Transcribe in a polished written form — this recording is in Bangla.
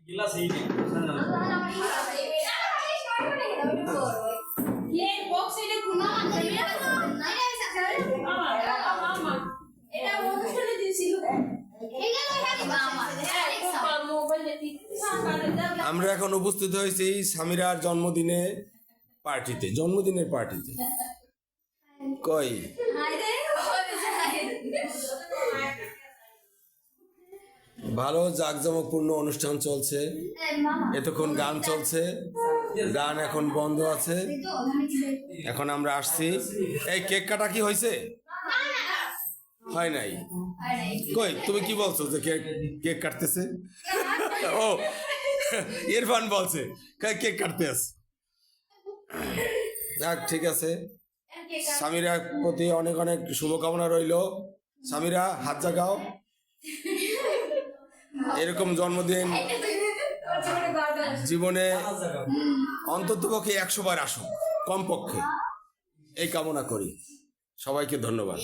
আমরা এখন উপস্থিত হয়েছি সামিরার জন্মদিনের পার্টিতে কই ভালো জাঁকজমকপূর্ণ অনুষ্ঠান চলছে, এতক্ষণ গান চলছে, গান এখন বন্ধ আছে, এখন আমরা আসছি। এই কেক কাটা কি হয়েছে? হয় নাই। কই তুমি কি বলছো যে কেক কাটতেছে? ও ইরফান বলছে কেক কাটতে আছে। যাক ঠিক আছে, সামিরার প্রতি অনেক অনেক শুভকামনা রইল। সামিরা হাত জাগাও, এরকম জন্মদিন জীবনে অন্ততপক্ষে 100 বার আসুক কমপক্ষে, এই কামনা করি। সবাইকে ধন্যবাদ।